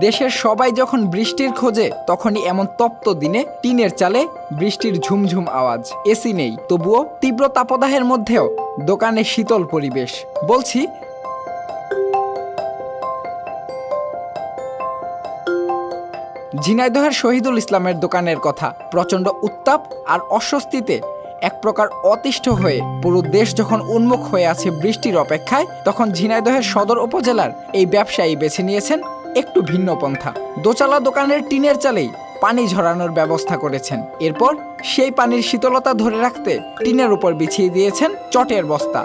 দেশের সবাই যখন বৃষ্টির খোঁজে তখনই এমন তপ্ত দিনে টিনের চালে বৃষ্টির ঝুমঝুম আওয়াজ, এসি নেই, তবুও তীব্র তাপদাহের মধ্যেও দোকানে শীতল পরিবেশ। বলছি ঝিনাইদহের শহীদুল ইসলামের দোকানের কথা। প্রচণ্ড উত্তাপ আর অস্বস্তিতে এক প্রকার অতিষ্ঠ হয়ে পুরো দেশ যখন উন্মুখ হয়ে আছে বৃষ্টির অপেক্ষায়, তখন ঝিনাইদহের সদর উপজেলার এই ব্যবসায়ী বেছে নিয়েছেন একটু ভিন্ন পন্থা। দোচালা দোকানের টিনের চালেই পানি ঝরানোর ব্যবস্থা করেছেন। এরপর সেই পানির শীতলতা ধরে রাখতে টিনের উপর বিছিয়ে দিয়েছেন চটের বস্তা।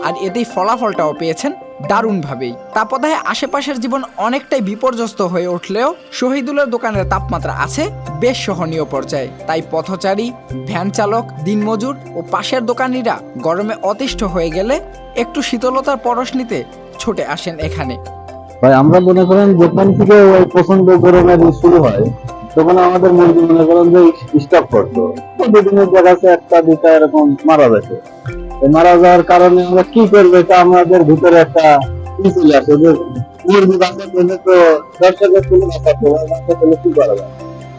আর এতেই ফলাফলটাও পেয়েছেন দারুণভাবেই। তাপদাহে আশেপাশের জীবন অনেকটাই বিপর্যস্ত হয়ে উঠলেও শহীদুলের দোকানের তাপমাত্রা আছে বেশ সহনীয় পর্যায়ে। তাই পথচারী, ভ্যান চালক, দিনমজুর ও পাশের দোকানিরা গরমে অতিষ্ঠ হয়ে গেলে একটু শীতলতার পরশ নিতে ছুটে আসেন এখানে। ভাই আমরা মনে করেন যখন থেকে ওই প্রচন্ড গরমের শুরু হয় তখন আমাদের মুরগি মনে করেন যে স্টক করতো, প্রতিদিনের দেখা যাচ্ছে একটা দুটা এরকম মারা যাচ্ছে। মারা যাওয়ার কারণে আমরা কি করবো, এটা আমাদের ভিতরে একটা চলে আসে যে মুরগি বাচ্চা পেলে তো দর্শকের তুলে বাঁচাতে হবে, বাচ্চা পেলে কি করা যায়।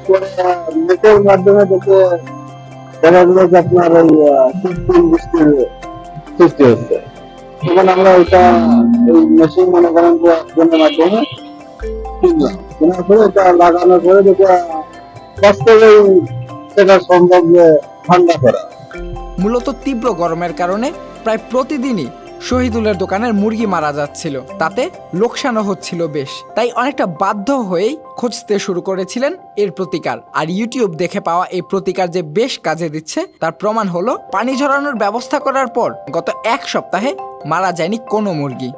পরে নেটের মাধ্যমে দেখে দেখা গেল যে আপনার ওই কৃত্রিম বৃষ্টির সৃষ্টি হচ্ছে। তখন আমরা ওইটা এই মেশিন মনে করেন যে যন্ত্রের মাধ্যমে কিনলাম, কেনার পরে এটা লাগানোর পরে যেটা বাস্তবেই সেটা সম্ভব যে ঠান্ডা করা। মূলত তীব্র গরমের কারণে প্রায় প্রতিদিনই শহীদুলের দোকানের মুরগি মারা যাচ্ছিল, তাতে লোকসানও হচ্ছিল বেশ। তাই অনেকটা বাধ্য হয়েই খুঁজতে শুরু করেছিলেন এর প্রতিকার। আর ইউটিউব দেখে পাওয়া এই প্রতিকার যে বেশ কাজে দিচ্ছে তার প্রমাণ হলো পানি ঝরানোর ব্যবস্থা করার পর গত এক সপ্তাহে মারা যায়নি কোনো মুরগি।